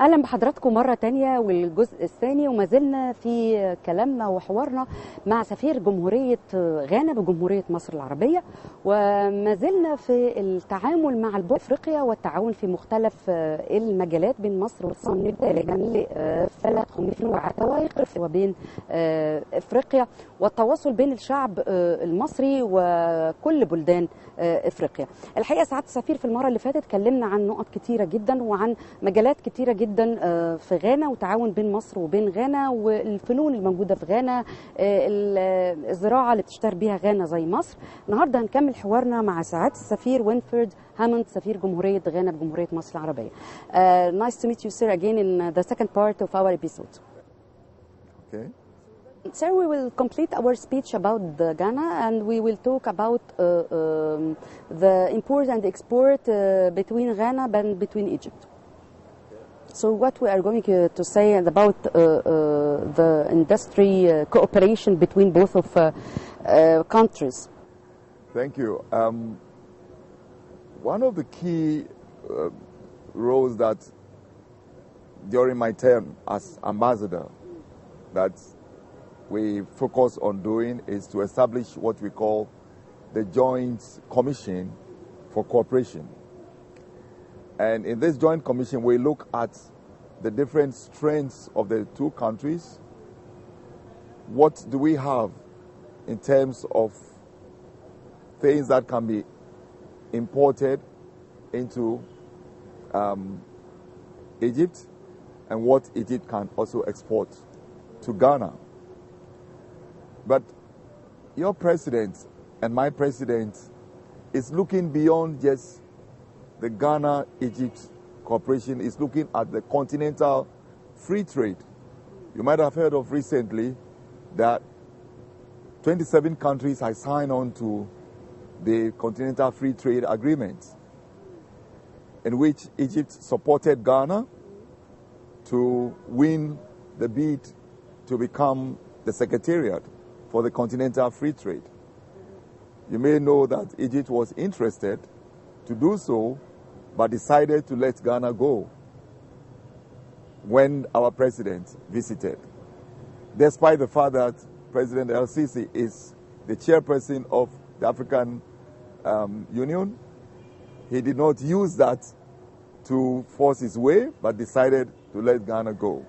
أهلا بحضراتكم مرة تانية والجزء الثاني، وما زلنا في كلامنا وحوارنا مع سفير جمهورية غانا بجمهورية مصر العربية، وما زلنا في التعامل مع أفريقيا والتعاون في مختلف المجالات بين مصر والصين فلات خميس وعتوايق وبين أفريقيا، والتواصل بين الشعب المصري وكل بلدان أفريقيا. الحقيقة سعادة السفير في المرة اللي فاتت كلمنا عن نقط كتيرة جدا وعن مجالات كتيرة جدا في غانا وتعاون بين مصر وبين غانا والفنون الموجودة في غانا، الزراعة اللي بتشتهر بيها غانا زي مصر. النهاردة هنكمل حوارنا مع سعادة السفير وينفرد هاموند سفير جمهورية غانا بجمهورية مصر العربية. Nice to meet you, sir, again in the second part of our episode. Okay. Sir, we will complete our speech about Ghana, and we will talk about the import and export between Ghana and between Egypt. So what we are going to say about the industry cooperation between both of countries. Thank you. One of the key roles that during my term as ambassador that we focus on doing is to establish what we call the Joint Commission for Cooperation. And in this Joint Commission, we look at the different strengths of the two countries. What do we have in terms of things that can be imported into Egypt, and what Egypt can also export to Ghana. But your president and my president is looking beyond just the Ghana-Egypt cooperation, is looking at the continental free trade. You might have heard of recently that 27 countries have signed on to the continental free trade agreement, in which Egypt supported Ghana to win the bid to become the secretariat for the continental free trade. You may know that Egypt was interested to do so, but decided to let Ghana go when our president visited. Despite the fact that President El-Sisi is the chairperson of the African Union, he did not use that to force his way, but decided to let Ghana go.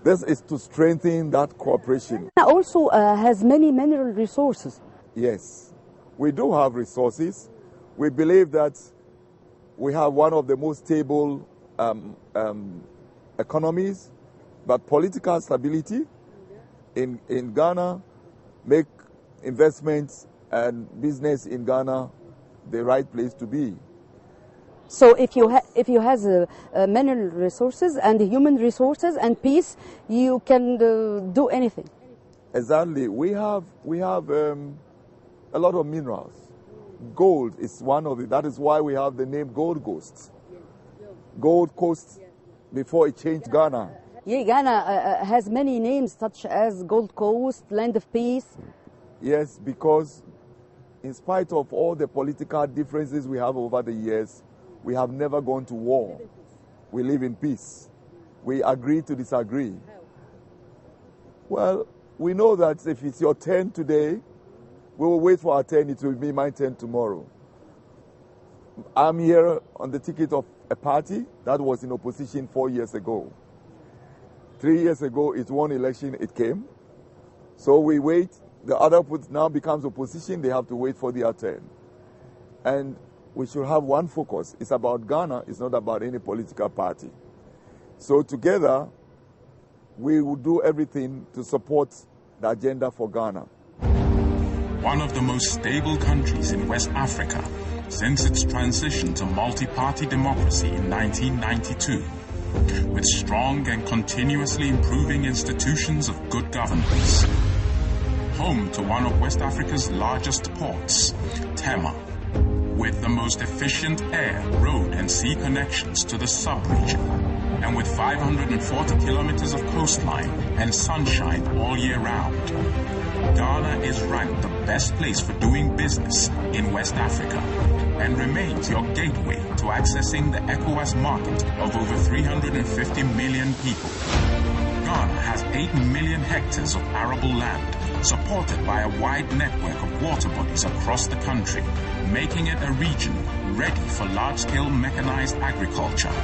This is to strengthen that cooperation. Ghana also has many mineral resources. Yes, we do have resources. We believe that we have one of the most stable economies, but political stability in Ghana make investments and business in Ghana the right place to be. So if you have mineral resources and human resources and peace, you can do anything. Exactly. We have a lot of minerals. Gold is one of it. That is why we have the name Gold Coast. Gold Coast before it changed Ghana. Yeah, Ghana has many names such as Gold Coast, Land of Peace. Yes, because in spite of all the political differences we have over the years, we have never gone to war. We live in peace. We agree to disagree. Well, we know that if it's your turn today, we will wait for our turn. It will be my turn tomorrow. I'm here on the ticket of a party that was in opposition 4 years ago. 3 years ago, it won election, it came. So we wait. The other now becomes opposition. They have to wait for their turn. And we should have one focus. It's about Ghana. It's not about any political party. So together, we will do everything to support the agenda for Ghana. One of the most stable countries in West Africa since its transition to multi-party democracy in 1992, with strong and continuously improving institutions of good governance. Home to one of West Africa's largest ports, Tema, with the most efficient air, road and sea connections to the sub-region, and with 540 kilometers of coastline and sunshine all year round. Ghana is ranked the best place for doing business in West Africa. and remains your gateway to accessing the ECOWAS market of over 350 million people. Ghana has 8 million hectares of arable land, supported by a wide network of water bodies across the country, making it a region ready for large-scale mechanized agriculture.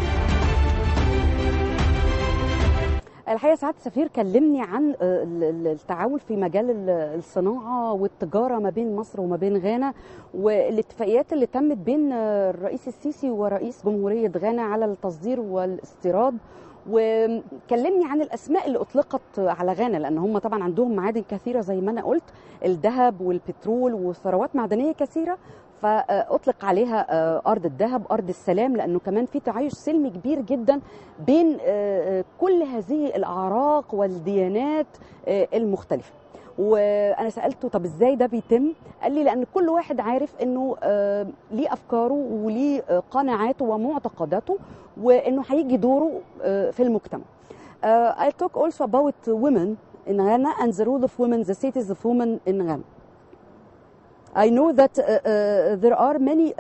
الحقيقة سعادة السفير كلمني عن التعاون في مجال الصناعة والتجارة ما بين مصر وما بين غانا، والاتفاقيات اللي تمت بين الرئيس السيسي ورئيس جمهورية غانا على التصدير والاستيراد، وكلمني عن الأسماء اللي أطلقت على غانا، لأن هم طبعا عندهم معادن كثيرة زي ما أنا قلت، الذهب والبترول وثروات معدنية كثيرة، فأطلق عليها أرض الذهب، أرض السلام، لأنه كمان في تعايش سلمي كبير جدا بين كل هذه الأعراق والديانات المختلفة. وأنا سألته طب إزاي ده بيتم؟ قال لي لأن كل واحد عارف إنه ليه أفكاره وليه قناعاته ومعتقداته، وإنه هيجي دوره في المجتمع. I talk also about women in Ghana and the role of women, the status of women in Ghana. I know that there are many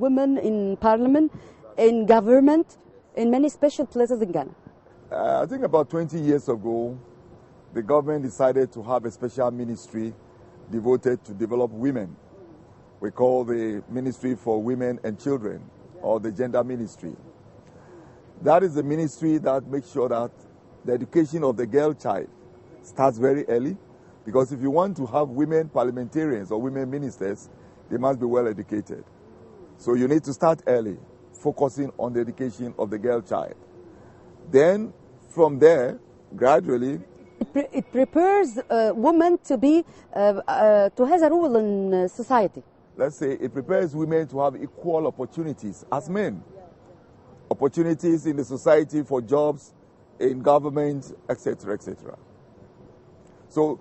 women in parliament, in government, in many special places in Ghana. I think about 20 years ago, the government decided to have a special ministry devoted to develop women. We call the Ministry for Women and Children, or the Gender Ministry. That is the ministry that makes sure that the education of the girl child starts very early, because if you want to have women parliamentarians or women ministers, they must be well educated. So you need to start early, focusing on the education of the girl child. Then from there, gradually, it prepares women to be to have a role in society. Let's say it prepares women to have equal opportunities as men. Opportunities in the society for jobs, in government, etc., etc. So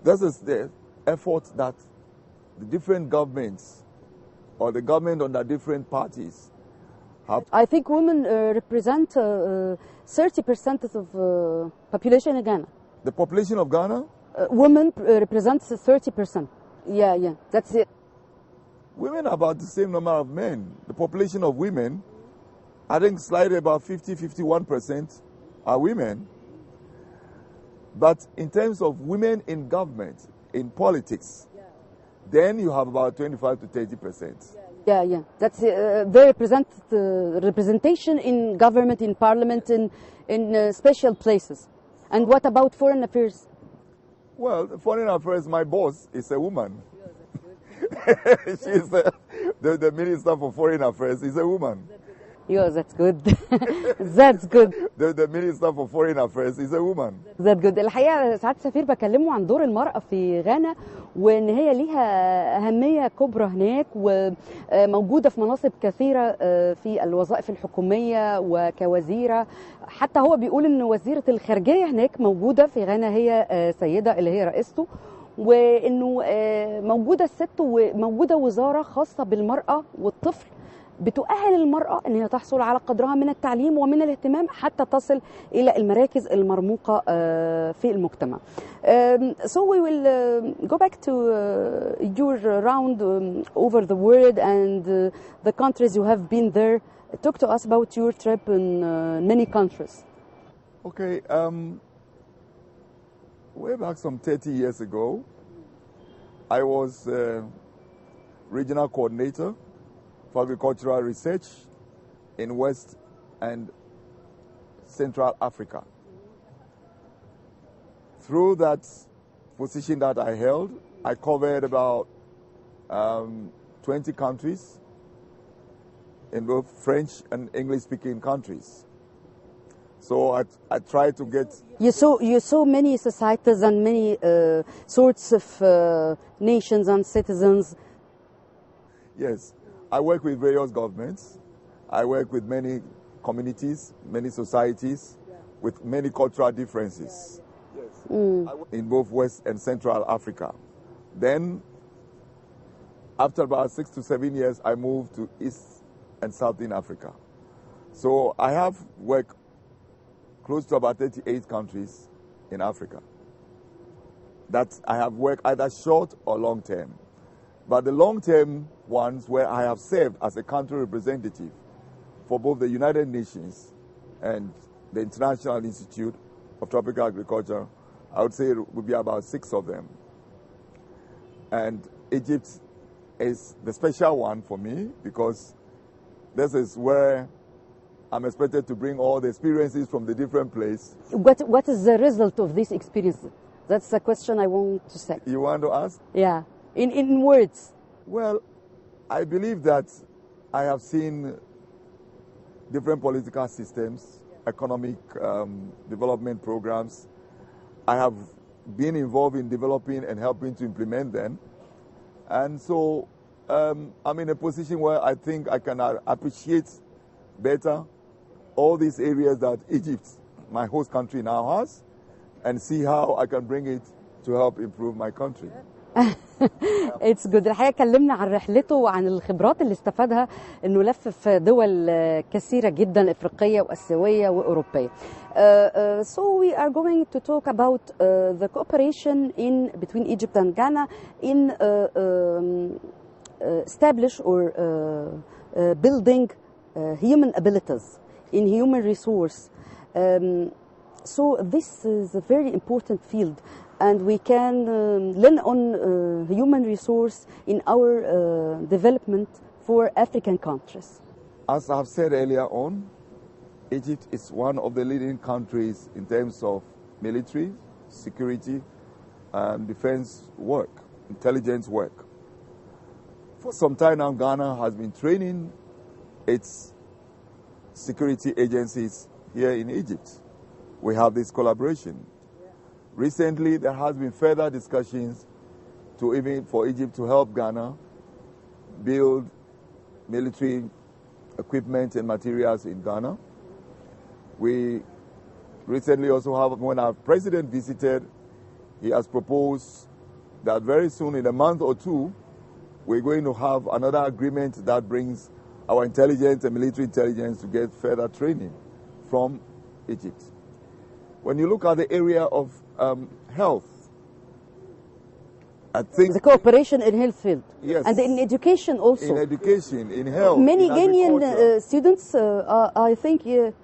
this is the effort that the different governments or the government under different parties have. I think women represent 30% of population in Ghana. The population of Ghana? Women represents 30%. Yeah, that's it. Women are about the same number of men. The population of women, I think slightly about 51% are women. But in terms of women in government, in politics, then you have about 25 to 30%. Yeah. That's they represent the representation in government, in parliament, in special places. And what about foreign affairs? Well, foreign affairs, my boss is a woman. She's the Minister for Foreign Affairs is a woman. Yeah, that's good. That's good. The Minister for Foreign Affairs is a woman. That's good. الحقيقة سعادة السفير بكلمه عن دور المرأة في غانا، وإن هي ليها أهمية كبرى هناك، وموجودة في مناصب كثيرة في الوظائف الحكومية وكوزيرة. حتى هو بيقول إن وزيرة الخارجية هناك موجودة في غانا هي سيدة اللي هي رئيسته، وإنه موجودة الست وموجودة وزارة خاصة بالمرأة والطفل بتؤهل المرأة أن هي تحصل على قدرها من التعليم ومن الاهتمام حتى تصل إلى المراكز المرموقة في المجتمع. So we will go back to your round over the world and the countries you have been there. Talk to us about your trip in many countries. Okay, way back some 30 years ago, I was regional coordinator for agricultural research in West and Central Africa. Through that position that I held, I covered about 20 countries in both French and English-speaking countries. So I tried to get... You saw many societies and many sorts of nations and citizens. Yes. I work with various governments. I work with many communities, many societies, with many cultural differences in both West and Central Africa. Then, after about 6 to 7 years, I moved to East and Southern Africa. So I have worked close to about 38 countries in Africa. That I have worked either short or long term. But the long-term ones where I have served as a country representative for both the United Nations and the International Institute of Tropical Agriculture, I would say it would be about 6 of them. And Egypt is the special one for me because this is where I'm expected to bring all the experiences from the different places. What is the result of this experience? That's the question I want to say. You want to ask? Yeah, in words. Well, I believe that I have seen different political systems, economic development programs. I have been involved in developing and helping to implement them. And so I'm in a position where I think I can appreciate better all these areas that Egypt, my host country, now has, and see how I can bring it to help improve my country. It's good. الحقيقة كلمنا عن رحلته وعن الخبرات اللي استفادها انه لف في دول كثيرة جدا افريقية واسيوية واوروبية. So we are going to talk about the cooperation between Egypt and Ghana in establish or building human abilities in human resource. So this is a very important field, and we can lean on human resource in our development for African countries. As I've said earlier on, Egypt is one of the leading countries in terms of military, security, and defense work, intelligence work. For some time now, Ghana has been training its security agencies here in Egypt. We have this collaboration. Recently, there has been further discussions for Egypt to help Ghana build military equipment and materials in Ghana. We recently also have, when our president visited, he has proposed that very soon, in a month or two, we're going to have another agreement that brings our intelligence and military intelligence to get further training from Egypt. When you look at the area of health, I think the cooperation in health field, yes, and in education also. In education, in health, many in Ghanaian students, I think, here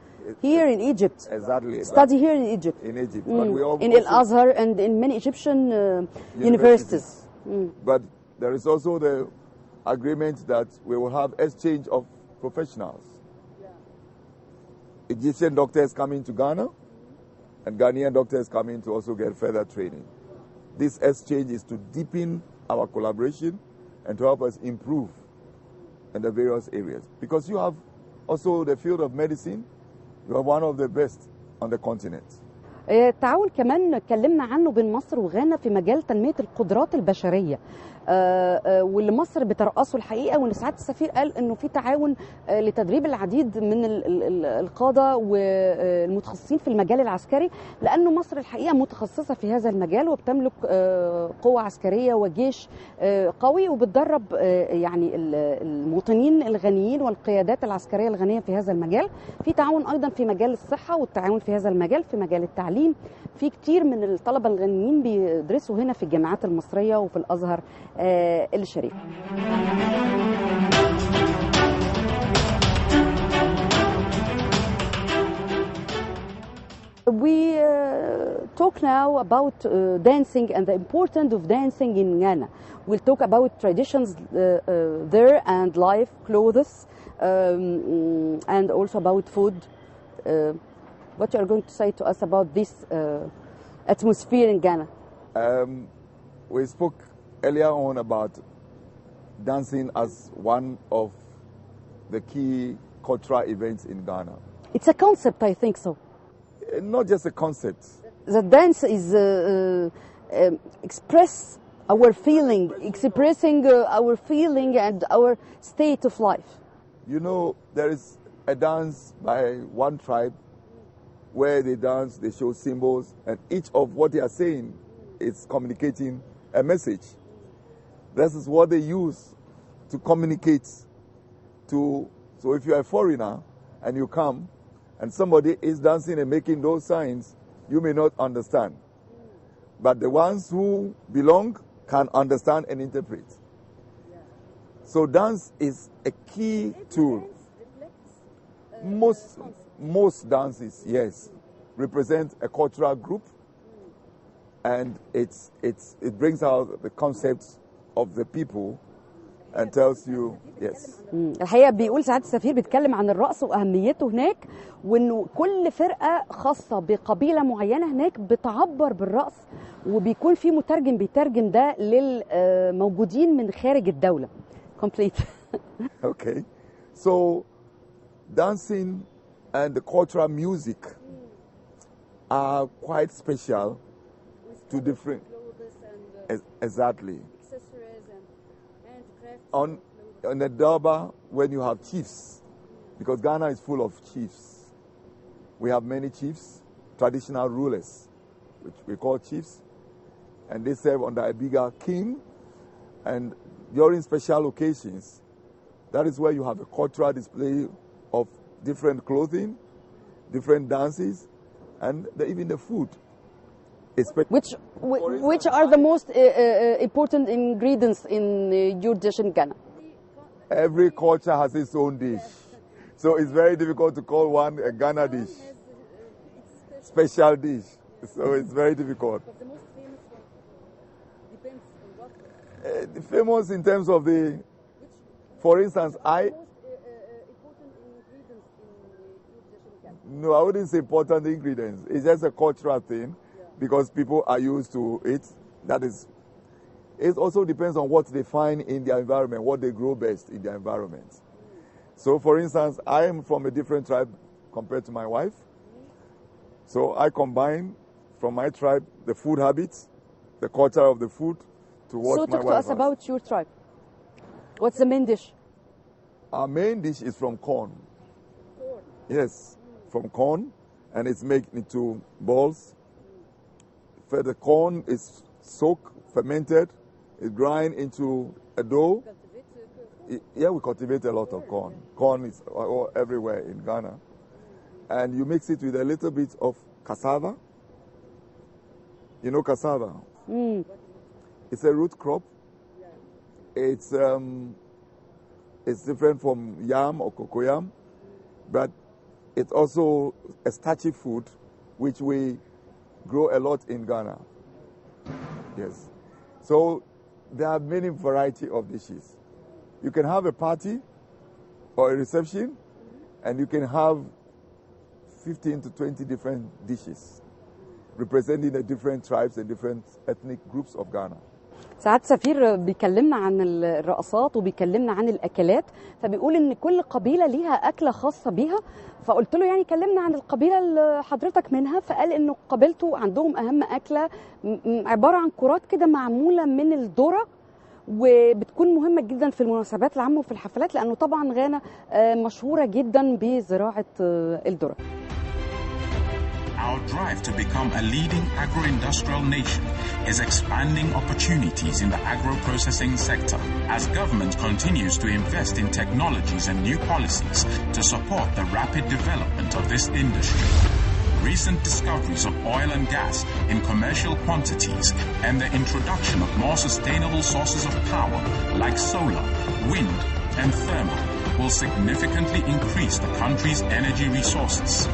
in Egypt. Exactly. Study here in Egypt. In Egypt, but we in Al-Azhar and in many Egyptian universities. But there is also the agreement that we will have exchange of professionals. Egyptian doctors coming to Ghana, and Ghanaian doctors coming to also get further training. This exchange is to deepen our collaboration and to help us improve in the various areas. Because you have also the field of medicine, you are one of the best on the continent. التعاون كمان اتكلمنا عنه بين مصر وغانا في مجال تنمية القدرات البشرية، واللي مصر بترأسه الحقيقة، وان سعادة السفير قال انه في تعاون لتدريب العديد من القادة والمتخصصين في المجال العسكري، لانه مصر الحقيقة متخصصة في هذا المجال وبتملك قوة عسكرية وجيش قوي، وبتدرب يعني المواطنين الغنيين والقيادات العسكرية الغنية في هذا المجال. في تعاون ايضا في مجال الصحة والتعاون في هذا المجال، في مجال التعليم. في كتير من الطلبة الغنيين بيدرسوا هنا في الجامعات المصرية وفي الأزهر الشريف. We talk now about dancing and the importance of dancing in Ghana. We'll talk about traditions there and life, clothes, and also about food. What you are going to say to us about this atmosphere in Ghana? We spoke earlier on about dancing as one of the key cultural events in Ghana. It's a concept, I think so. Not just a concept. The dance is express our feeling, expressing our feeling and our state of life. You know, there is a dance by one tribe where they dance, they show symbols, and each of what they are saying is communicating a message. This is what they use to communicate to. So if you are a foreigner and you come and somebody is dancing and making those signs, you may not understand. But the ones who belong can understand and interpret. So dance is a key tool. Most dances, yes, represent a cultural group, and it brings out the concepts of the people and tells you yes. الحقيقه بيقول سعاده السفير بيتكلم عن الرقص واهميته هناك، وانه كل فرقه خاصه بقبيله معينه هناك بتعبر بالرقص، وبيكون في مترجم بيترجم ده للموجودين من خارج الدوله. Complete. Okay, so dancing and the cultural music are quite special to different. Exactly. On the Durbar, when you have chiefs, because Ghana is full of chiefs, we have many chiefs, traditional rulers, which we call chiefs, and they serve under a bigger king. And during special occasions, that is where you have a cultural display of different clothing, different dances, and even the food. Which are the most important ingredients in your dish in Ghana? Every culture has its own dish. So it's very difficult to call one a Ghana dish. Special dish. So it's very difficult. The most famous one depends on what? The famous in terms of the, for instance, important ingredients in your dish in Ghana? No, I wouldn't say important ingredients. It's just a cultural thing because people are used to it. That is, it also depends on what they find in their environment, what they grow best in their environment. So, for instance, I am from a different tribe compared to my wife. So I combine from my tribe the food habits, the culture of the food, to what my wife has. So talk to us about your tribe. What's the main dish? Our main dish is from corn. Corn. Yes, from corn, and it's made into balls. The corn is soaked, fermented, it's grind into a dough. Yeah, we cultivate a lot of corn. Corn is everywhere in Ghana. And you mix it with a little bit of cassava. You know cassava? It's a root crop. It's different from yam or cocoyam, but it's also a starchy food which we grow a lot in Ghana. Yes. So there are many variety of dishes. You can have a party or a reception, and you can have 15 to 20 different dishes representing the different tribes and different ethnic groups of Ghana. سعادة السفير بيكلمنا عن الرقصات وبيكلمنا عن الأكلات، فبيقول إن كل قبيلة ليها أكلة خاصة بيها، فقلت له يعني كلمنا عن القبيلة اللي حضرتك منها، فقال إنه قبيلته عندهم أهم أكلة عبارة عن كرات كده معمولة من الذرة، وبتكون مهمة جدا في المناسبات العامة وفي الحفلات، لأنه طبعا غانا مشهورة جدا بزراعة الذرة. Our drive to become a leading agro-industrial nation is expanding opportunities in the agro-processing sector as government continues to invest in technologies and new policies to support the rapid development of this industry. Recent discoveries of oil and gas in commercial quantities and the introduction of more sustainable sources of power like solar, wind, and thermal will significantly increase the country's energy resources,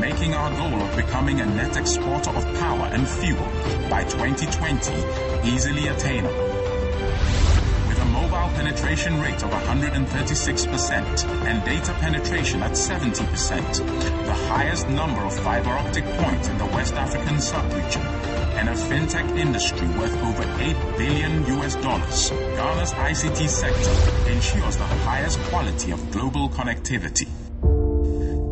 making our goal of becoming a net exporter of power and fuel by 2020 easily attainable. With a mobile penetration rate of 136% and data penetration at 70%, the highest number of fiber optic points in the West African sub-region, and a fintech industry worth over $8 billion, Ghana's ICT sector ensures the highest quality of global connectivity.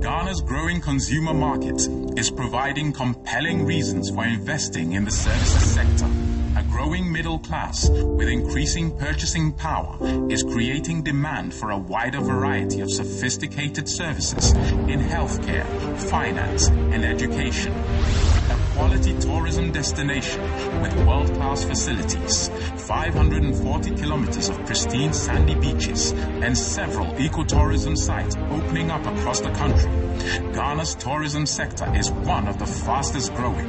Ghana's growing consumer market is providing compelling reasons for investing in the services sector. A growing middle class with increasing purchasing power is creating demand for a wider variety of sophisticated services in healthcare, finance, and education. Quality tourism destination with world-class facilities, 540 kilometers of pristine sandy beaches, and several ecotourism sites opening up across the country. Ghana's tourism sector is one of the fastest growing.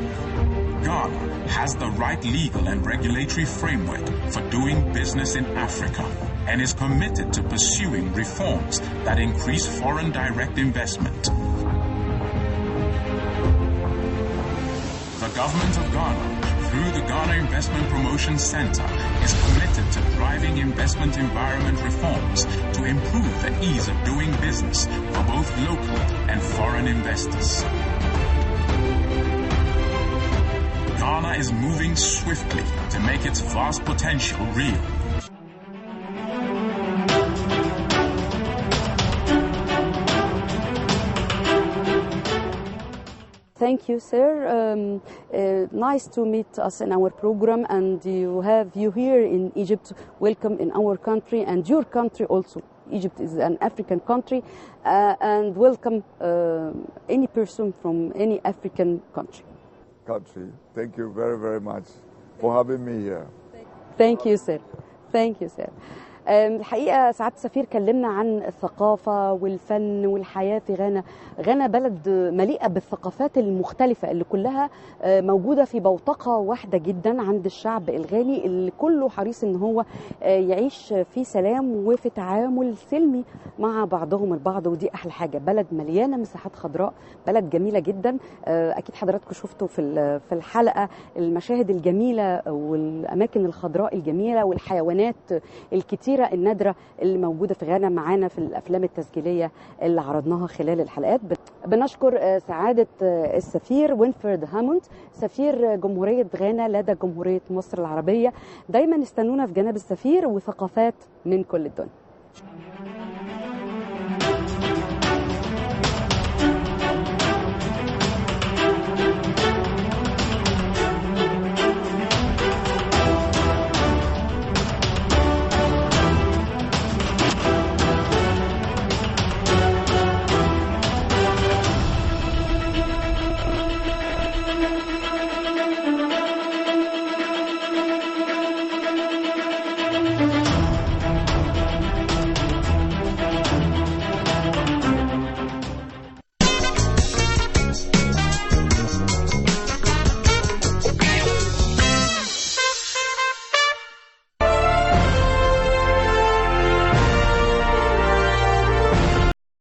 Ghana has the right legal and regulatory framework for doing business in Africa. and is committed to pursuing reforms that increase foreign direct investment. The government of Ghana, through the Ghana Investment Promotion Center, is committed to driving investment environment reforms to improve the ease of doing business for both local and foreign investors. Ghana is moving swiftly to make its vast potential real. Thank you, sir. Nice to meet us in our program, and you here in Egypt. Welcome in our country and your country also. Egypt is an African country, and welcome any person from any African country. Thank you very, very much for having me here. Thank you, sir. Thank you, sir. الحقيقة سعادة السفير كلمنا عن الثقافة والفن والحياة في غانا. غانا بلد مليئة بالثقافات المختلفة اللي كلها موجودة في بوتقة واحدة جدا عند الشعب الغاني اللي كله حريص ان هو يعيش في سلام وفي تعامل سلمي مع بعضهم البعض، ودي أحلى حاجة. بلد مليانة مساحات خضراء، بلد جميلة جدا. أكيد حضراتكم شفتوا في الحلقة المشاهد الجميلة والأماكن الخضراء الجميلة والحيوانات الكتيرة النادرة اللي موجودة في غانا معانا في الأفلام التسجيلية اللي عرضناها خلال الحلقات. بنشكر سعادة السفير وينفرد هاموند، سفير جمهورية غانا لدى جمهورية مصر العربية. دايما استنونا في جناب السفير وثقافات من كل الدنيا.